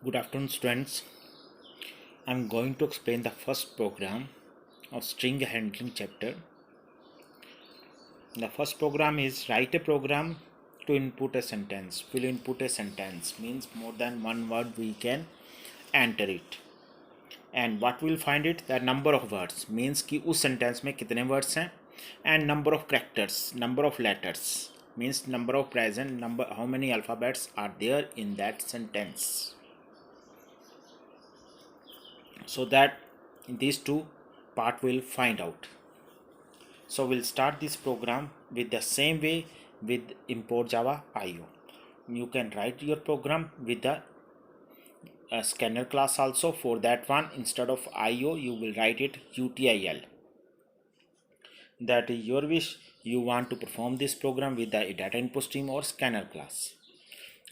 Good afternoon, students. I'm going to explain the first program of string handling chapter. The first program is write a program to input a sentence. Will input a sentence means more than one word we can enter it. And what we'll find it, the number of words means कि उस sentence में कितने words हैं, and number of characters, number of letters means number of present, number how many alphabets are there in that sentence. So that these two part will find out. So we'll start this program with the same way with import Java IO. You can write your program with the scanner class also. For that one, instead of IO you will write it UTIL. That is your wish. You want to perform this program with the data input stream or scanner class.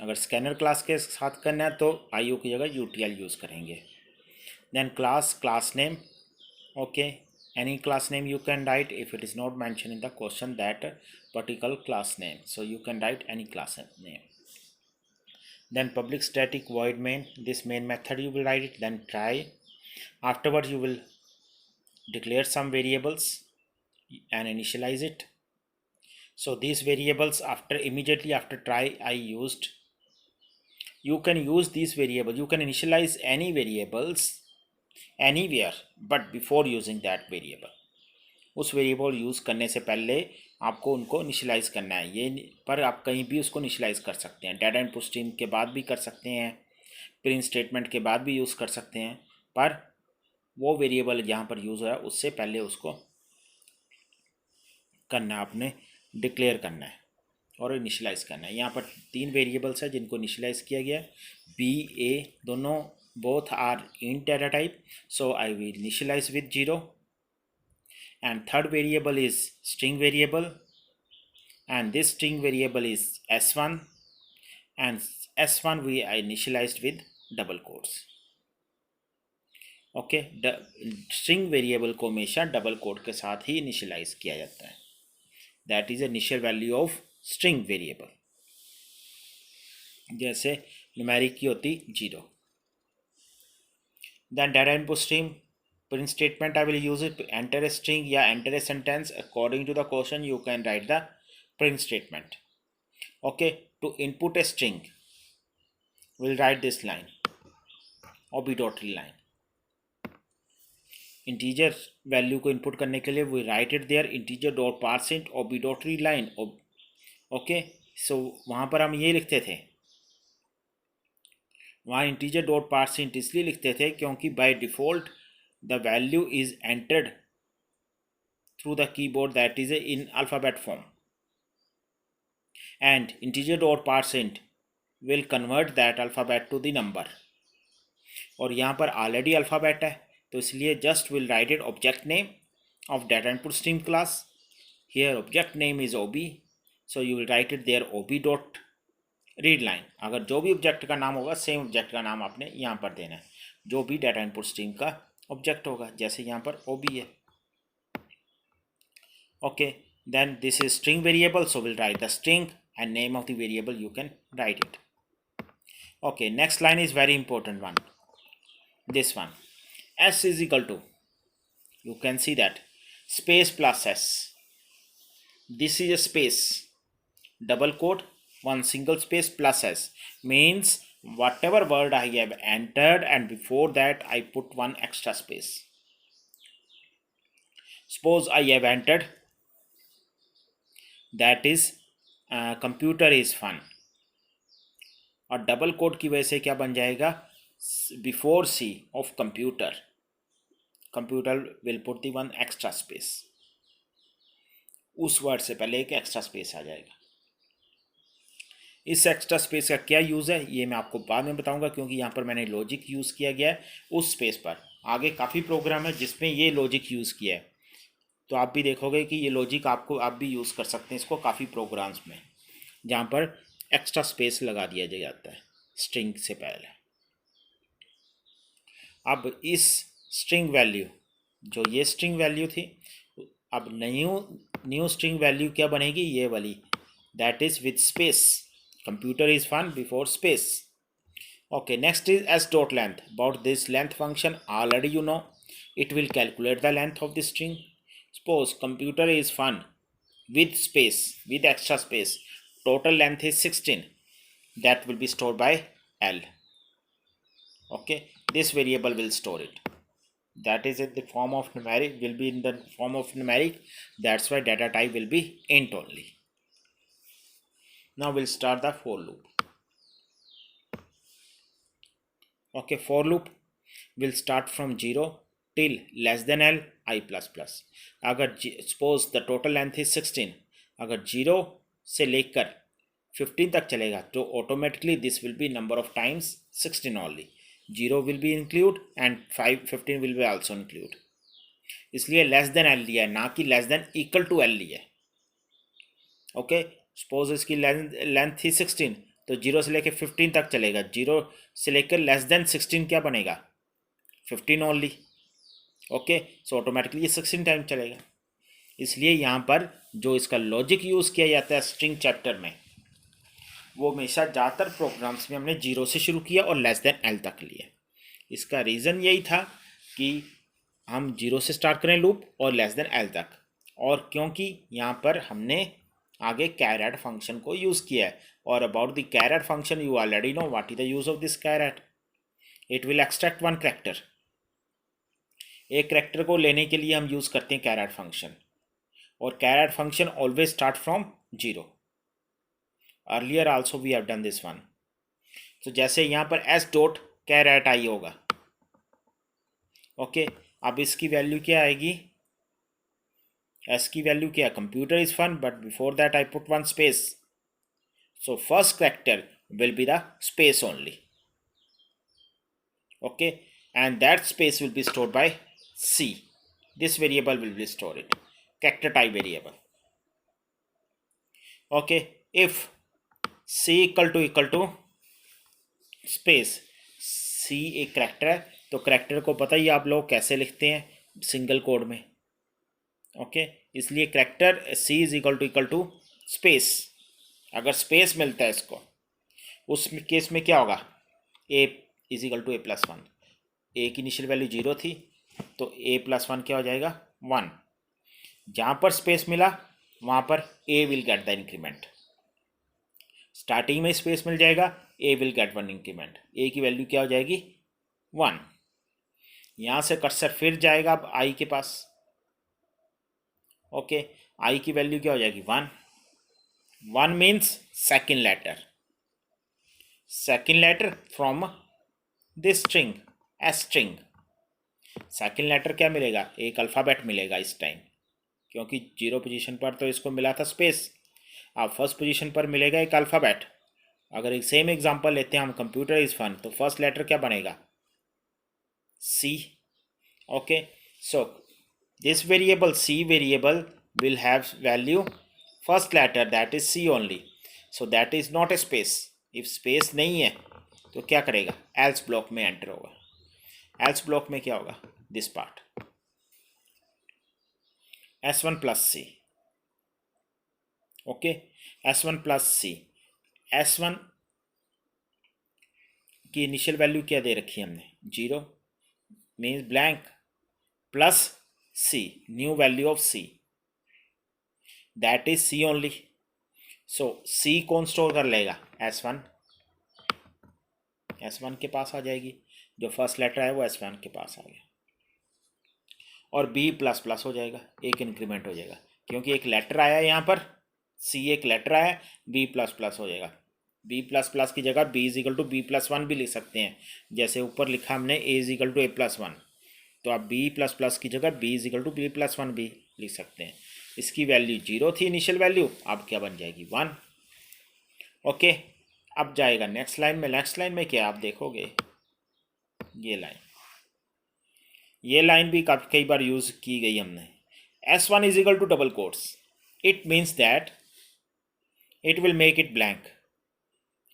अगर scanner class के साथ करना है तो IO की जगह UTIL use करेंगे. Then class name, okay, any class name you can write if it is not mentioned in the question that particular class name, so you can write any class name. Then public static void main, this main method you will write it. Then try, afterwards you will declare some variables and initialize it. So these variables immediately after try I used, you can use these variables, you can initialize any variables anywhere but before using that variable. उस variable use करने से पहले आपको उनको initialise करना है. ये पर आप कहीं भी उसको इनिशियलाइज़ कर सकते हैं. डाटा इनपुट स्ट्रीम के बाद भी कर सकते हैं, प्रिंट स्टेटमेंट के बाद भी यूज़ कर सकते हैं, पर वो वेरिएबल जहाँ पर यूज़ हो रहा है उससे पहले उसको करना, आपने डिक्लेयर करना है और इनिशियलाइज़ करना है. यहाँ पर 3 वेरिएबल्स है जिनको इनिशियलाइज़ किया गया है. बी ए दोनों both are int data type, so I will initialize with 0. And third variable is string variable, and this string variable is s1, and s1 we initialized with double quotes. Okay, string variable को हमेशा double quote के साथ ही initialise किया जाता है. That is initial value of string variable. जैसे numeric की होती 0. Then data input stream print statement, I will use it to enter a string या enter a sentence according to the question. You can write the print statement. Okay, to input a string we'll write this line, ob.tree line. integer value को input करने के लिए we write it there integer dot parseInt ob.tree line. Okay, so वहाँ पर हम ये लिखते थे, वहाँ इंटीजर डॉट पार्सेंट इसलिए लिखते थे क्योंकि by default the value is entered through the keyboard that is in alphabet form, and integer dot parseInt will convert that alphabet to the number. और यहाँ पर ऑलरेडी अल्फ़ाबेट है तो इसलिए just will write it object name of data input stream class. Here object name is OB, so you will write it there OB dot read line. अगर जो भी object का नाम होगा सेम ऑब्जेक्ट का नाम आपने यहाँ पर देना है, जो भी डाटा इनपुट स्ट्रीम का ऑब्जेक्ट होगा. जैसे यहाँ पर ओबी है. Okay, then this is string variable, so will write the string and name of the variable you can write it. Okay, next line is very important one, this one. S is equal to, you can see that space plus s. This is a space, double quote, one single space plus s means whatever word I have entered and before that I put one extra space. Suppose I have entered that is computer is fun, और double quote की वजह से क्या बन जाएगा, before C of computer, computer will put the one extra space. उस word से पहले एक एक्स्ट्रा स्पेस आ जाएगा. इस एक्स्ट्रा स्पेस का क्या यूज़ है ये मैं आपको बाद में बताऊंगा, क्योंकि यहाँ पर मैंने लॉजिक यूज़ किया गया है उस स्पेस पर. आगे काफ़ी प्रोग्राम है जिसमें ये लॉजिक यूज़ किया है, तो आप भी देखोगे कि ये लॉजिक आप भी यूज़ कर सकते हैं इसको काफ़ी प्रोग्राम्स में, जहाँ पर एक्स्ट्रा स्पेस लगा दिया जाता है स्ट्रिंग से पहले. अब इस स्ट्रिंग वैल्यू, जो ये स्ट्रिंग वैल्यू थी, अब न्यू स्ट्रिंग वैल्यू क्या बनेगी, ये वाली, that is with space. Computer is fun before space. Okay, next is s dot length. About this length function already you know. It will calculate the length of the string. Suppose computer is fun with space, with extra space. Total length is 16. That will be stored by L. Okay, this variable will store it. That is in the form of numeric, will be in the form of numeric. That's why data type will be int only. Now we'll start the for loop. Okay, for loop will start from 0 till less than L I plus plus. अगर suppose the total length is 16, अगर 0 से लेकर 15 तक चलेगा तो automatically this will be number of times 16 only. 0 will be include and 15 will be also include. इसलिए less than L लिया है, ना कि less than equal to L लिया है. ओके, सपोज इसकी लेंथ थी 16, तो 0 से लेकर 15 तक चलेगा. 0 से लेकर लेस देन 16 क्या बनेगा? 15 ओनली. ओके, सो ऑटोमेटिकली ये 16 टाइम चलेगा. इसलिए यहाँ पर जो इसका लॉजिक यूज़ किया जाता है स्ट्रिंग चैप्टर में, वो हमेशा ज़्यादातर प्रोग्राम्स में हमने 0 से शुरू किया और लेस देन एल तक लिया. इसका रीज़न यही था कि हम 0 से स्टार्ट करें लूप और लेस देन एल तक, और क्योंकि यहाँ पर हमने आगे कैरेट फंक्शन को यूज़ किया है. और about the charAt function you already know what is the use of this charAt. It will extract one character. एक कैरेक्टर को लेने के लिए हम यूज़ करते हैं कैरेट फंक्शन, और charAt function always start from 0. Earlier also we have done this one. तो जैसे यहाँ पर एस डॉट कैरेट आई होगा. ओके, अब इसकी वैल्यू क्या आएगी? एस की वैल्यू क्या? Computer is fun, but before that I put one space. So first character will be the space only. Okay, and that space will be stored by C. This variable will be stored it, character type variable. Okay, if C equal to space, C एक character है, तो character को पता ही आप लोग कैसे लिखते हैं सिंगल कोड में. ओके, इसलिए character C is equal to space. अगर स्पेस मिलता है इसको, उस केस में क्या होगा? A is equal to A plus 1. A की इनिशियल वैल्यू 0 थी, तो A प्लस 1 क्या हो जाएगा? 1. जहाँ पर स्पेस मिला वहाँ पर A will get the increment. Starting में स्पेस मिल जाएगा, A will get 1 increment. A की वैल्यू क्या हो जाएगी? 1. यहाँ से कर्सर फिर जाएगा अब I के पास. ओके, I की वैल्यू क्या हो जाएगी? 1. 1 means second letter. Second letter from this string S string. Second letter क्या मिलेगा? एक अल्फ़ाबेट मिलेगा इस टाइम, क्योंकि 0 पोजीशन पर तो इसको मिला था स्पेस. अब फर्स्ट पोजीशन पर मिलेगा एक अल्फ़ाबेट. अगर एक सेम एग्जांपल लेते हैं हम, कंप्यूटर इज़ फन, तो फर्स्ट लेटर क्या बनेगा? C. Okay, so this variable C variable will have value first letter, that is C only. So that is not a space. If space नहीं है तो क्या करेगा? एल्स ब्लॉक में enter होगा. एल्स ब्लॉक में क्या होगा? This part S1 plus C. Okay, S1 plus C. S1 की इनिशियल वैल्यू क्या दे रखी है हमने? 0 means blank, plus C, new value of C, that is C only. So C कौन स्टोर कर लेगा? S1. S1 के पास आ जाएगी. जो फर्स्ट लेटर है वो S1 के पास आ गया. और B प्लस प्लस हो जाएगा, एक इंक्रीमेंट हो जाएगा, क्योंकि एक लेटर आया है यहाँ पर. C एक लेटर आया, B प्लस प्लस हो जाएगा. B प्लस प्लस की जगह B is equal to B plus 1 भी लिख सकते हैं. जैसे ऊपर लिखा हमने A is equal to A plus 1, तो आप B प्लस प्लस की जगह B is equal to B plus 1 भी लिख सकते हैं. इसकी वैल्यू 0 थी इनिशियल वैल्यू, अब क्या बन जाएगी? 1. ओके, अब जाएगा नेक्स्ट लाइन में. नेक्स्ट लाइन में क्या आप देखोगे? ये लाइन भी कई बार यूज की गई हमने. S1 is equal to double quotes. It means that it will make it blank,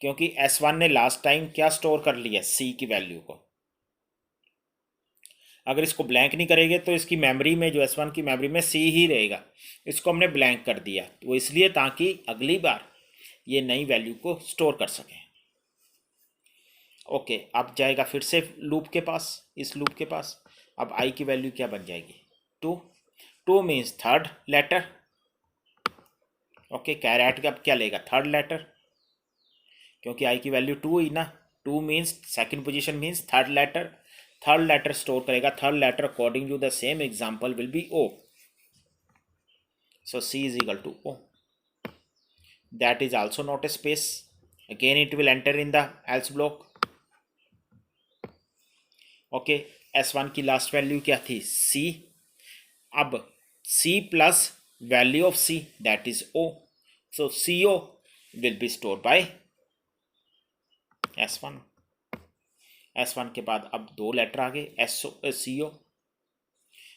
क्योंकि S1 ने लास्ट टाइम क्या स्टोर कर लिया? C की वैल्यू को. अगर इसको ब्लैंक नहीं करेंगे तो इसकी मेमोरी में, जो S1 की मेमोरी में C ही रहेगा. इसको हमने ब्लैंक कर दिया, वो इसलिए ताकि अगली बार ये नई वैल्यू को स्टोर कर सकें. ओके, अब जाएगा फिर से लूप के पास, इस लूप के पास। अब आई की वैल्यू क्या बन जाएगी? 2। 2 means third letter. Okay, charAt का अब क्या लेगा? थर्ड लेटर, क्योंकि आई की वैल्यू 2 ही ना। 2 means second position means third letter. Third letter store करेगा। थर्ड लेटर according to the same example will be O. So C is equal to O. That is also not a space. Again it will enter in the else block. Okay, S1 की last value क्या थी? C. अब C plus value of C that is O. So CO will be store bye S1. S1 के बाद अब 2 letter आ गए CO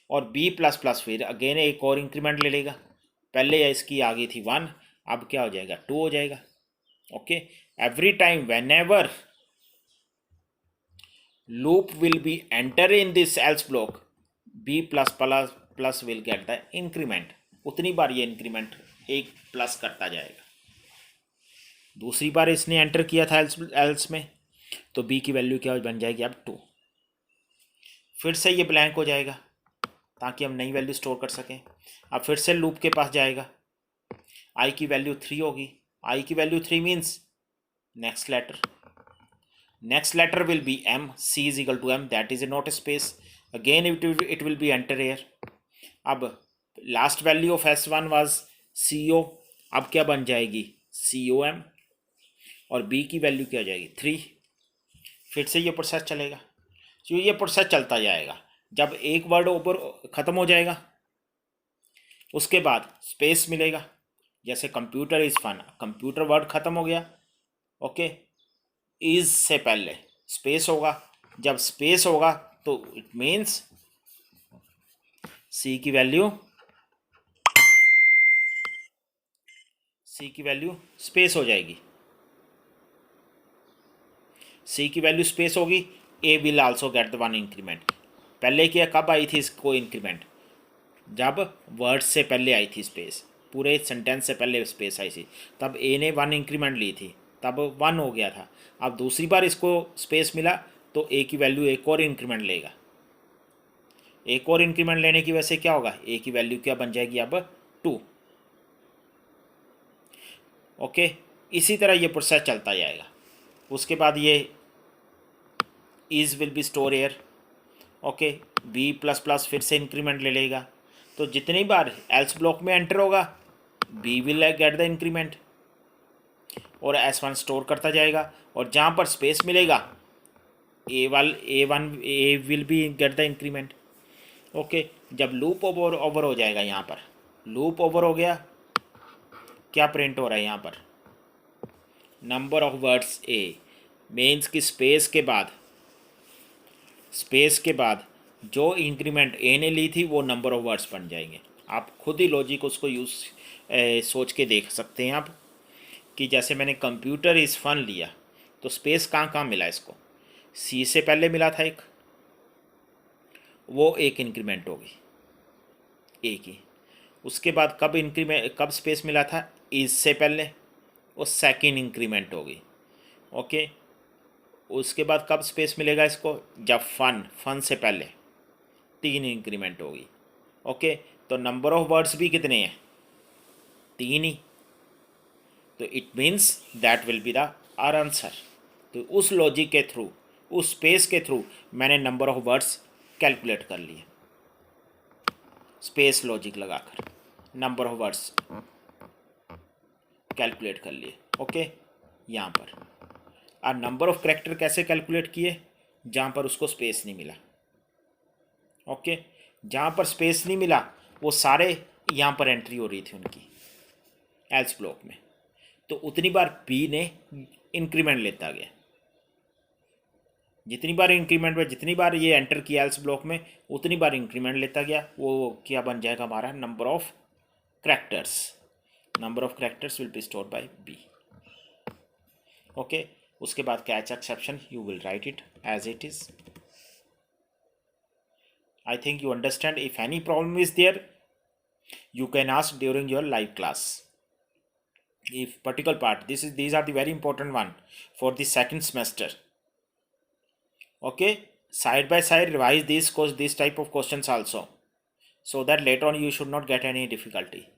और B plus plus फिर अगेन एक और इंक्रीमेंट ले लेगा। पहले इसकी आ गई थी 1, अब क्या हो जाएगा? 2 हो जाएगा। Okay, every time when ever loop will be enter in this else block, b plus will get the increment. उतनी बार ये इंक्रीमेंट एक प्लस करता जाएगा। दूसरी बार इसने एंटर किया था एल्स में, तो b की वैल्यू क्या बन जाएगी? अब 2। फिर से ये ब्लैंक हो जाएगा ताकि हम नई वैल्यू स्टोर कर सकें। अब फिर से लूप के पास जाएगा। i की वैल्यू 3 होगी। i की value 3 means next letter. Next letter will be M. C is equal to M. That is not a space. Again it will be enter here. अब last value of S1 was CO. अब क्या बन जाएगी? COM. और B की value क्या हो जाएगी? 3. फिर से ये प्रोसेस चलेगा। तो ये प्रोसेस चलता जाएगा। जब एक वर्ड ऊपर ख़त्म हो जाएगा उसके बाद स्पेस मिलेगा। जैसे computer is fun, computer word ख़त्म हो गया। ओके, इज से पहले स्पेस होगा। जब स्पेस होगा तो इट मीन्स सी की वैल्यू स्पेस हो जाएगी। सी की वैल्यू स्पेस होगी। A will also get the 1 increment. पहले क्या कब आई थी इसको इंक्रीमेंट? जब वर्ड से पहले आई थी स्पेस, पूरे सेंटेंस से पहले स्पेस आई थी, तब ए ने 1 इंक्रीमेंट ली थी, तब 1 हो गया था। अब दूसरी बार इसको स्पेस मिला तो ए की वैल्यू एक और इंक्रीमेंट लेगा। एक और इंक्रीमेंट लेने की वजह से क्या होगा? ए की वैल्यू क्या बन जाएगी? अब 2। ओके, इसी तरह ये प्रोसेस चलता जाएगा। उसके बाद ये इज विल बी स्टोर एयर। ओके, बी प्लस प्लस फिर से इंक्रीमेंट ले लेगा। तो जितनी बार एल्स ब्लॉक में एंटर होगा B will get the increment और S1 स्टोर करता जाएगा। और जहाँ पर स्पेस मिलेगा a will be get the increment. Okay, जब लूप ओवर हो जाएगा, यहाँ पर लूप ओवर हो गया, क्या प्रिंट हो रहा है यहाँ पर? Number of words A. Means की स्पेस के बाद जो इंक्रीमेंट ए ने ली थी वो नंबर ऑफ वर्ड्स बन जाएंगे। आप खुद ही लॉजिक उसको सोच के देख सकते हैं आप कि जैसे मैंने कंप्यूटर इज़ फन लिया तो स्पेस कहाँ मिला इसको? सी से पहले मिला था एक, वो एक इंक्रीमेंट होगी ए की। उसके बाद कब स्पेस मिला था? इज से पहले, वो सेकेंड इंक्रीमेंट होगी। ओके, उसके बाद कब स्पेस मिलेगा इसको? जब फन से पहले 3 इंक्रीमेंट होगी। ओके, तो नंबर ऑफ वर्ड्स भी कितने हैं? 3 ही। तो it means that will be the our answer. तो उस लॉजिक के थ्रू, उस स्पेस के थ्रू मैंने नंबर ऑफ वर्ड्स कैलकुलेट कर लिए। स्पेस लॉजिक लगाकर नंबर ऑफ वर्ड्स कैलकुलेट कर लिए। ओके, यहाँ पर और नंबर ऑफ कैरेक्टर कैसे कैलकुलेट किए? जहाँ पर उसको स्पेस नहीं मिला। ओके, जहाँ पर स्पेस नहीं मिला वो सारे यहाँ पर एंट्री हो रही थी उनकी एल्स ब्लॉक में। तो उतनी बार बी ने इंक्रीमेंट लेता गया। जितनी बार इंक्रीमेंट में जितनी बार ये एंटर किया एल्स ब्लॉक में उतनी बार इंक्रीमेंट लेता गया। वो क्या बन जाएगा हमारा? Number of characters. Number of characters will be stored by B. Okay, उसके बाद catch exception you will write it as it is. I think you understand. If any problem is there, you can ask during your live class. If particular part, these are the very important one for the second semester. Okay, side by side revise this type of questions also, so that later on you should not get any difficulty.